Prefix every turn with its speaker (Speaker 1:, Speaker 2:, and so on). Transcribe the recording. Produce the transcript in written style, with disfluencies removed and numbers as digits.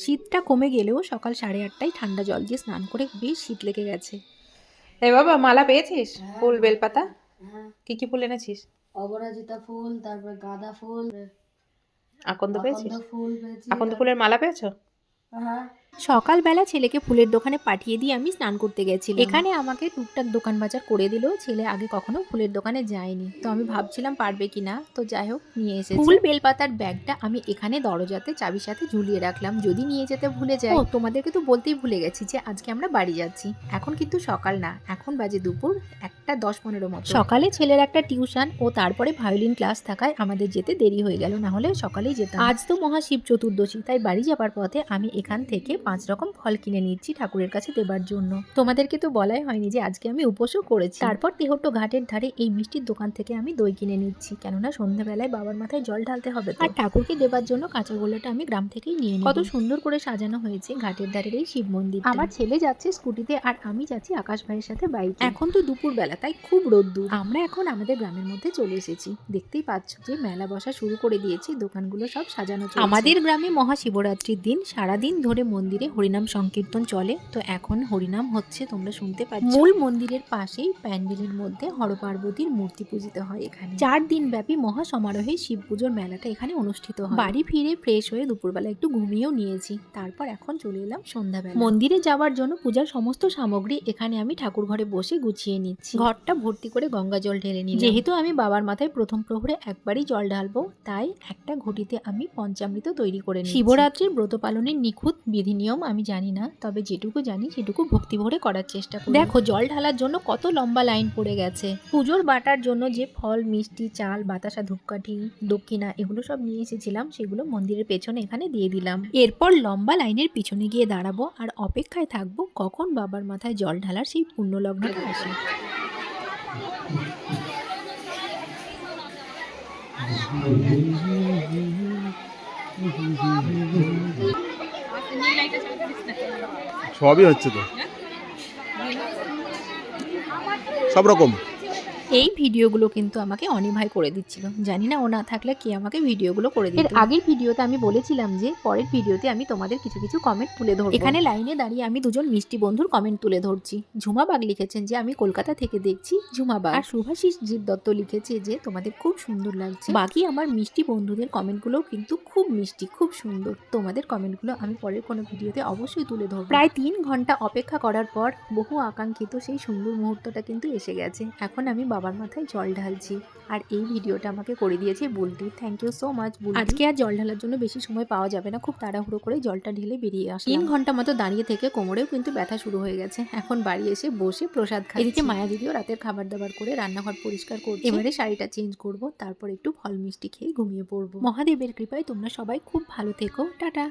Speaker 1: শীতটা কমে গেলেও সকাল 8:30টায় ঠান্ডা জল দিয়ে স্নান করে বেশ শীত লেগে গেছে।
Speaker 2: এই বাবা মালা পেয়েছিস?
Speaker 3: হ্যাঁ
Speaker 2: ফুল
Speaker 3: মা,
Speaker 2: বেলপাতা
Speaker 3: হ্যাঁ
Speaker 2: কি ফুল এনেছিস?
Speaker 3: অপরাজিতা ফুল, তারপর গাঁদা ফুল,
Speaker 2: আকন্দ
Speaker 3: আকন্দ
Speaker 2: পেয়েছিস?
Speaker 3: ফুল পেয়েছি।
Speaker 2: আকন্দ ফুলের মালা পেয়েছো?
Speaker 3: হ্যাঁ
Speaker 1: সকালবেলা ছেলেকে ফুলের দোকানে পাঠিয়ে দিয়ে আমি স্নান করতে গেছিলাম। এখানে আমাকে টুকটাক দোকান বাজার করে দিলেও ছেলে আগে কখনো ফুলের দোকানে যায়নি, তো আমি ভাবছিলাম পারবে কিনা, তো যাই হোক নিয়ে এসেছে। ফুল বেলপাতার ব্যাগটা আমি এখানে দরজাতে চাবির সাথে ঝুলিয়ে রাখলাম, যদি নিয়ে যেতে ভুলে যাই। ও তোমাদেরকে তো বলতেই ভুলে গেছি যে আজকে আমরা বাড়ি যাচ্ছি। এখন কিন্তু সকাল না, এখন বাজে দুপুর 1:10-15 মতো। সকালে ছেলের একটা টিউশন ও তারপরে ভায়োলিন ক্লাস থাকায় আমাদের যেতে দেরি হয়ে গেল, না হলে সকালেই যেতাম। আজ তো মহাশিব চতুর্দশী, তাই বাড়ি যাবার পথে আমি এখান থেকে 5 রকম ফল কিনে নিচ্ছি ঠাকুরের কাছে দেবার জন্য। তোমাদেরকে তো বলাই হয়নি যে আজকে আমি উপোসও করেছি। তারপর তেহট্ট ঘাটের ধারে এই মিষ্টির দোকান থেকে আমি দই কিনে নিচ্ছি, কেননা সন্ধ্যাবেলায় বাবার মাথায় জল ঢালতে হবে। আর ঠাকুরকে দেবার জন্য কাঁচা গোলাটা আমি গ্রাম থেকেই নিয়ে নিই। কত সুন্দর করে সাজানো হয়েছে ঘাটের ধারের এই শিব মন্দির। আমার ছেলে যাচ্ছে স্কুটিতে আর আমি যাচ্ছি আকাশ ভাইয়ের সাথে বাইকে। এখন তো দুপুর বেলা, তাই খুব রোদ্দুর। আমরা এখন আমাদের গ্রামের মধ্যে চলে এসেছি। দেখতেই পাচ্ছ যে মেলা বসা শুরু করে দিয়েছে, দোকানগুলো সব সাজানো চলছে। আমাদের গ্রামে মহাশিবরাত্রির দিন সারাদিন ধরে মন্দিরে হরিনাম সংকীর্তন চলে, তো এখন হরিনাম হচ্ছে, তোমরা শুনতে পাচ্ছ। মূল মন্দিরের পাশেই প্যান্ডেলের মধ্যে হরপার্বতীর মূর্তি পূজিত হয় এখানে। 4 দিন ব্যাপী মহা সমারোহে শিব পুজোর মেলাটা এখানে অনুষ্ঠিত হয়। বাড়ি ফিরে ফ্রেশ হয়ে দুপুরবেলা একটু ঘুমিয়েও নিয়েছি, তারপর এখন চলে এলাম সন্ধ্যাবেলা। মন্দিরে যাওয়ার জন্য পূজার সমস্ত সামগ্রী এখানে আমি ঠাকুর ঘরে বসে গুছিয়ে নিচ্ছি। ঘরটা ভর্তি করে গঙ্গা জল ঢেলে নিলাম। যেহেতু আমি বাবার মাথায় প্রথম প্রহরে একবারই জল ঢালবো, তাই একটা ঘটিতে আমি পঞ্চামৃত তৈরি করে নিচ্ছি। শিবরাত্রির ব্রত পালনের নিখুঁত বিধি নিয়ম আমি জানি না, তবে যেটুকু জানি সেটুকু ভক্তি ভরে করার চেষ্টা করি। দেখো জল ঢালার জন্য কত লম্বা লাইন পড়ে গেছে। পুজোর বাটার জন্য যে ফল, মিষ্টি, চাল, বাতাসা, ধূপকাঠি, দক্ষিণা এগুলো সব নিয়ে এসেছিলাম, সেগুলো মন্দিরের পেছনে এখানে দিয়ে দিলাম। এরপর লম্বা লাইনের পিছনে গিয়ে দাঁড়াবো আর অপেক্ষায় থাকবো কখন বাবার মাথায় জল ঢালার সেই পুণ্যলগ্নটা আসে।
Speaker 4: সবই হচ্ছে তো সব রকম।
Speaker 1: এই ভিডিওগুলো কিন্তু আমাকে অনি ভাই করে দিচ্ছিল, জানি না ও না থাকলে কে আমাকে ভিডিওগুলো করে দিত। এর আগের ভিডিওতে আমি বলেছিলাম যে পরের ভিডিওতে আমি তোমাদের কিছু কিছু কমেন্ট তুলে ধরব। এখানে লাইনে দাঁড়িয়ে আমি দুজন মিষ্টি বন্ধুর কমেন্ট তুলে ধরছি। ঝুমাবাগ লিখেছেন যে আমি কলকাতা থেকে দেখছি ঝুমাবাগ, আর শুভাশিস জিৎ দত্ত লিখেছে যে তোমাদের খুব সুন্দর লাগছে। বাকি আমার মিষ্টি বন্ধুদের কমেন্টগুলো কিন্তু খুব মিষ্টি, খুব সুন্দর। তোমাদের কমেন্টগুলো আমি পরের কোনো ভিডিওতে অবশ্যই তুলে ধরব। প্রায় 3 ঘন্টা অপেক্ষা করার পর বহু আকাঙ্ক্ষিত সেই সুন্দর মুহূর্তটা কিন্তু এসে গেছে। এখন আমি বাবার মাথায় জল ঢালছি, আর এই ভিডিওটা আমাকে করে দিয়েছে Bulti. Thank you so much Bulti. আজকে আর জল ঢালার জন্য বেশি সময় পাওয়া যাবে না, খুব তাড়াহুড়ো করে জলটা ঢেলে বেরিয়ে আসলাম। 3 ঘন্টা মতো দাঁড়িয়ে থেকে কোমরেও কিন্তু ব্যথা শুরু হয়ে গেছে। এখন বাড়ি এসে বসে প্রসাদ খাচ্ছি। এদিকে মায়া দিদিও রাতের খাবার দাবার করে রান্নাঘর পরিষ্কার করছে। এবারে শাড়িটা চেঞ্জ করব, তারপর একটু ফল মিষ্টি খেয়ে ঘুমিয়ে পড়বো। মহাদেবের কৃপায় তোমরা সবাই খুব ভালো থেকো। টাটা।